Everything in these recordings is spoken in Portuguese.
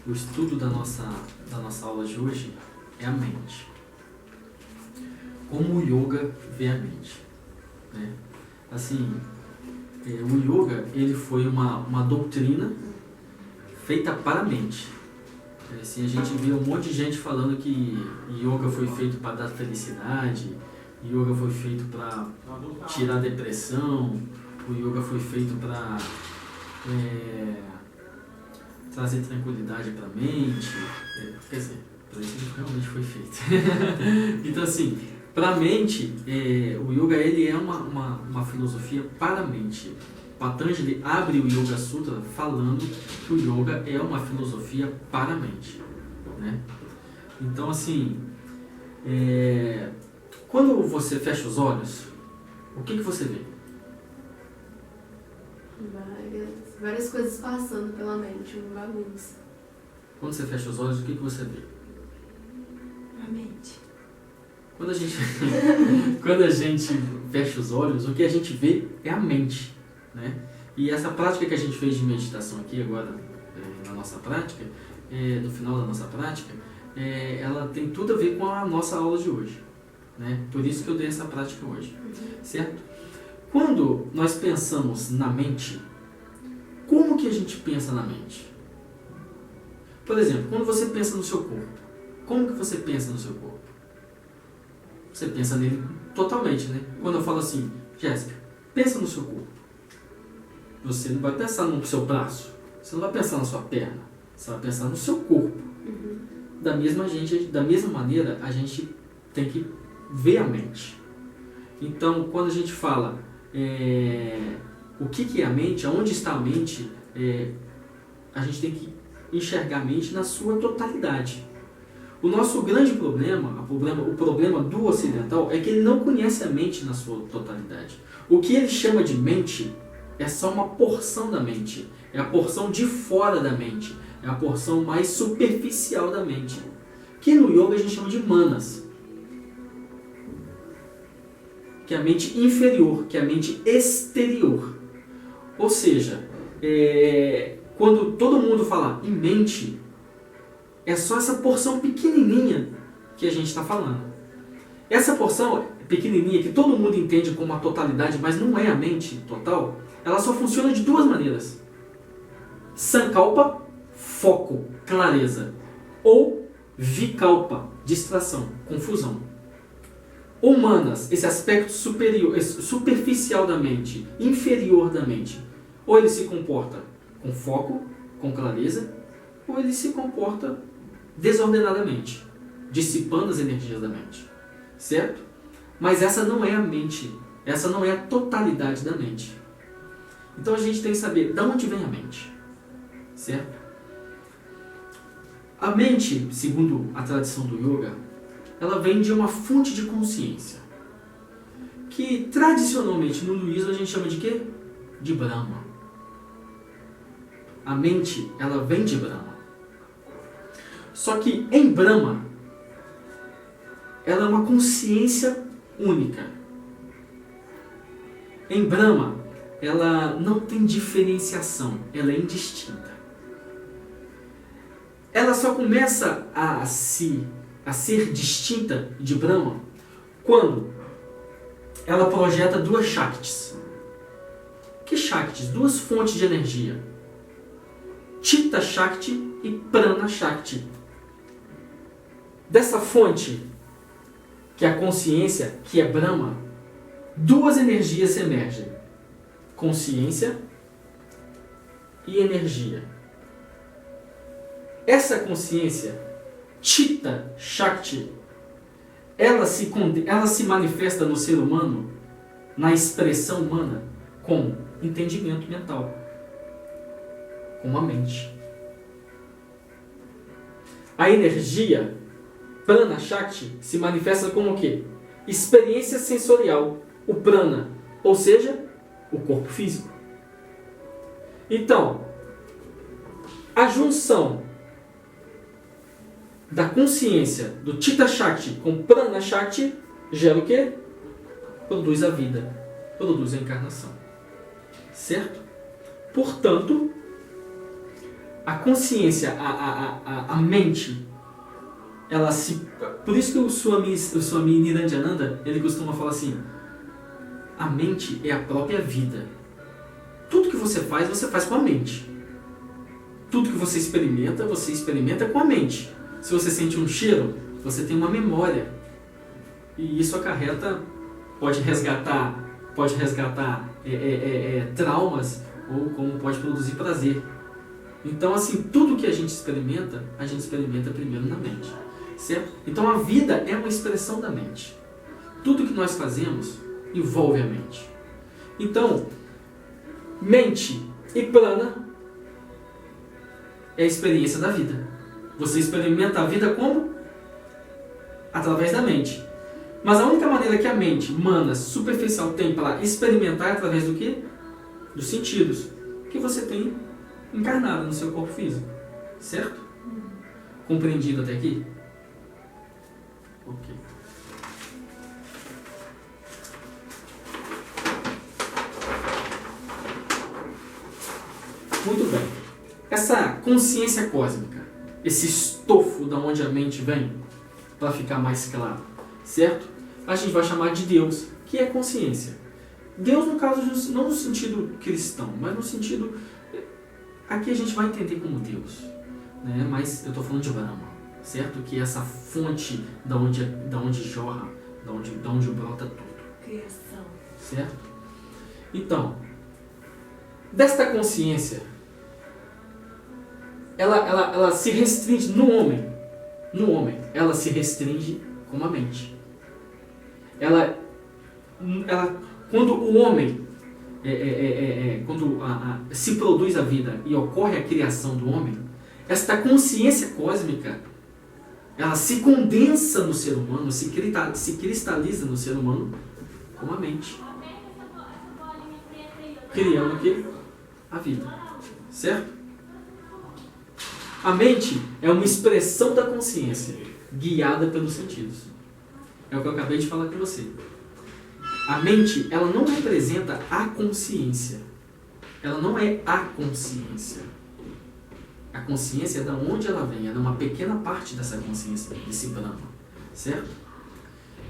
o estudo da nossa aula de hoje é a mente. Como o yoga vê a mente, né? Assim, o yoga, ele foi uma doutrina feita para a mente. Assim, a gente vê um monte de gente falando que yoga foi feito para dar felicidade, yoga foi feito para tirar a depressão, o yoga foi feito para trazer tranquilidade para a mente. Quer dizer, para isso ele realmente foi feito. Então, assim, para a mente, o yoga ele é uma filosofia para a mente. Patanjali abre o Yoga Sutra falando que o yoga é uma filosofia para a mente, né? Então, assim, quando você fecha os olhos, o que você vê? Várias coisas passando pela mente, uma bagunça. Quando você fecha os olhos, o que você vê? A mente. Quando a gente fecha os olhos, o que a gente vê é a mente, né? E essa prática que a gente fez de meditação aqui agora, na nossa prática, no final da nossa prática, ela tem tudo a ver com a nossa aula de hoje, né? Por isso que eu dei essa prática hoje, certo? Quando nós pensamos na mente, como que a gente pensa na mente? Por exemplo, quando você pensa no seu corpo, como que você pensa no seu corpo? Você pensa nele totalmente, né? Quando eu falo assim, Jéssica, pensa no seu corpo. Você não vai pensar no seu braço, você não vai pensar na sua perna, você vai pensar no seu corpo. Da mesma maneira, a gente tem que ver a mente. Então, quando a gente fala o que é a mente, aonde está a mente, a gente tem que enxergar a mente na sua totalidade. O nosso grande problema, o problema do ocidental, é que ele não conhece a mente na sua totalidade. O que ele chama de mente é só uma porção da mente, é a porção de fora da mente, é a porção mais superficial da mente, que no yoga a gente chama de manas, que é a mente inferior, que é a mente exterior. Ou seja, quando todo mundo fala em mente, é só essa porção pequenininha que a gente está falando. Essa porção pequenininha que todo mundo entende como a totalidade, mas não é a mente total, ela só funciona de duas maneiras. Sankalpa, foco, clareza. Ou vikalpa, distração, confusão. Ou manas, esse aspecto superior, superficial da mente, inferior da mente. Ou ele se comporta com foco, com clareza, ou ele se comporta desordenadamente, dissipando as energias da mente. Certo? Mas essa não é a mente, essa não é a totalidade da mente. Então a gente tem que saber de onde vem a mente. Certo? A mente, segundo a tradição do yoga, ela vem de uma fonte de consciência, que tradicionalmente no hinduísmo a gente chama de quê? De Brahma. A mente, ela vem de Brahma. Só que em Brahma, ela é uma consciência única. Em Brahma, ela não tem diferenciação, ela é indistinta. Ela só começa a ser distinta de Brahma quando ela projeta duas Shaktis. Que Shaktis? Duas fontes de energia. Chitta Shakti e Prana Shakti. Dessa fonte, que é a consciência, que é Brahma, duas energias emergem. Consciência e energia. Essa consciência, Chitta Shakti, ela se manifesta no ser humano, na expressão humana, com entendimento mental, com a mente. A energia, Prana Shakti, se manifesta como o quê? Experiência sensorial, o prana, ou seja, o corpo físico. Então, a junção da consciência do Chitta Shakti com Prana Shakti gera o quê? Produz a vida, produz a encarnação. Certo? Portanto, a consciência, a mente, ela se... Por isso que o Swami Niranjananda, ele costuma falar assim, a mente é a própria vida. Tudo que você faz com a mente. Tudo que você experimenta com a mente. Se você sente um cheiro, você tem uma memória. E isso acarreta, pode resgatar traumas, ou como pode produzir prazer. Então, assim, tudo que a gente experimenta primeiro na mente. Certo? Então, a vida é uma expressão da mente. Tudo que nós fazemos envolve a mente. Então, mente e prana é a experiência da vida. Você experimenta a vida como? Através da mente. Mas a única maneira que a mente humana, superficial, tem para experimentar é através do quê? Dos sentidos que você tem encarnado no seu corpo físico. Certo? Compreendido até aqui? Ok. Muito bem. Essa consciência cósmica, esse estofo da onde a mente vem, para ficar mais claro, certo? A gente vai chamar de Deus, que é consciência. Deus, no caso, não no sentido cristão, mas no sentido... Aqui a gente vai entender como Deus, né? Mas eu estou falando de Brahma, certo? Que é essa fonte da onde jorra, da onde brota tudo. Criação. Certo? Então, desta consciência, ela se restringe no homem. No homem, ela se restringe com a mente. Quando o homem, quando se produz a vida e ocorre a criação do homem, esta consciência cósmica, ela se condensa no ser humano, se cristaliza no ser humano com a mente. Criando o quê? A vida. Certo? A mente é uma expressão da consciência, guiada pelos sentidos. É o que eu acabei de falar com você. A mente, ela não representa a consciência. Ela não é a consciência. A consciência é da onde ela vem, ela é uma pequena parte dessa consciência, desse Brahma. Certo?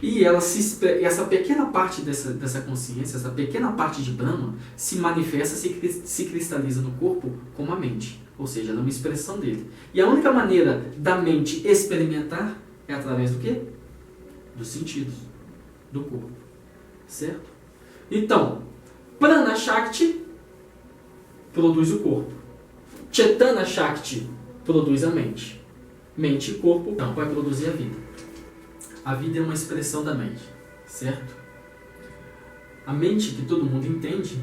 E essa pequena parte dessa consciência, essa pequena parte de Brahma, se manifesta, se cristaliza no corpo como a mente. Ou seja, ela é uma expressão dele. E a única maneira da mente experimentar é através do quê? Dos sentidos, do corpo. Certo? Então, Prana Shakti produz o corpo. Chetana Shakti produz a mente. Mente e corpo, então, vai produzir a vida. A vida é uma expressão da mente. Certo? A mente que todo mundo entende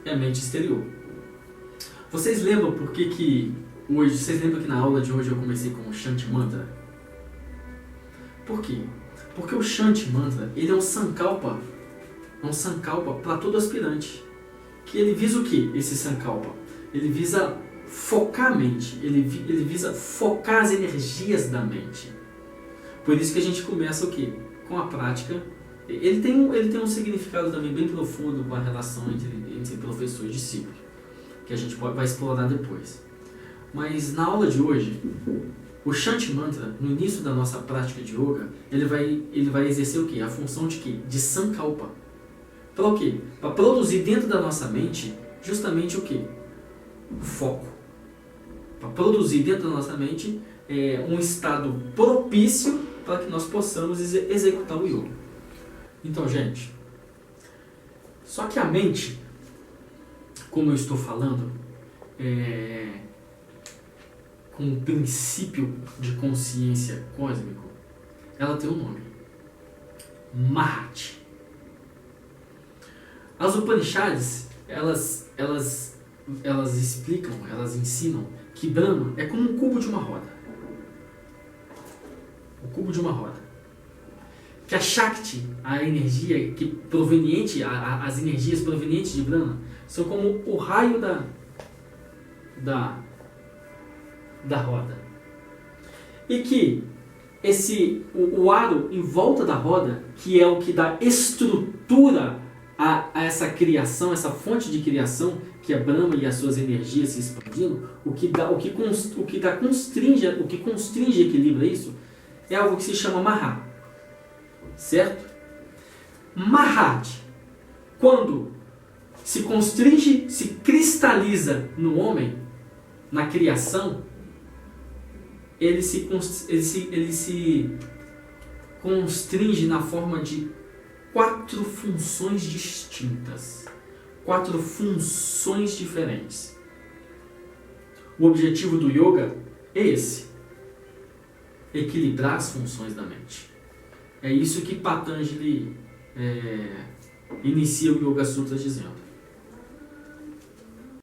é a mente exterior. Vocês lembram por que hoje, vocês lembram que na aula de hoje eu comecei com o Shanti Mantra? Por quê? Porque o Shanti Mantra, ele é um sankalpa para todo aspirante. Que ele visa o quê? Esse sankalpa? Ele visa focar a mente, ele visa focar as energias da mente. Por isso que a gente começa o quê? Com a prática. Ele tem um significado também bem profundo com a relação entre professor e discípulo, que a gente vai explorar depois. Mas na aula de hoje, o Shanti Mantra, no início da nossa prática de yoga, ele vai exercer o quê? A função de quê? De sankalpa. Para o quê? Para produzir dentro da nossa mente justamente o quê? O foco. Para produzir dentro da nossa mente um estado propício para que nós possamos executar o yoga. Então, gente, só que a mente, como eu estou falando, com um princípio de consciência cósmico, ela tem um nome: Mahati. As Upanishads, elas explicam, elas ensinam que Brahma é como um cubo de uma roda. O cubo de uma roda. Que a Shakti, a energia as energias provenientes de Brahma, são como o raio da roda. E que o aro em volta da roda, que é o que dá estrutura a essa criação, essa fonte de criação que é Brahma e as suas energias se expandindo, o que constringe e equilibra isso é algo que se chama Mahat. Certo? Mahat, quando se constringe, se cristaliza no homem, na criação, ele se constringe na forma de 4 funções distintas, 4 funções diferentes. O objetivo do yoga é esse: equilibrar as funções da mente. É isso que Patanjali inicia o Yoga Sutra dizendo.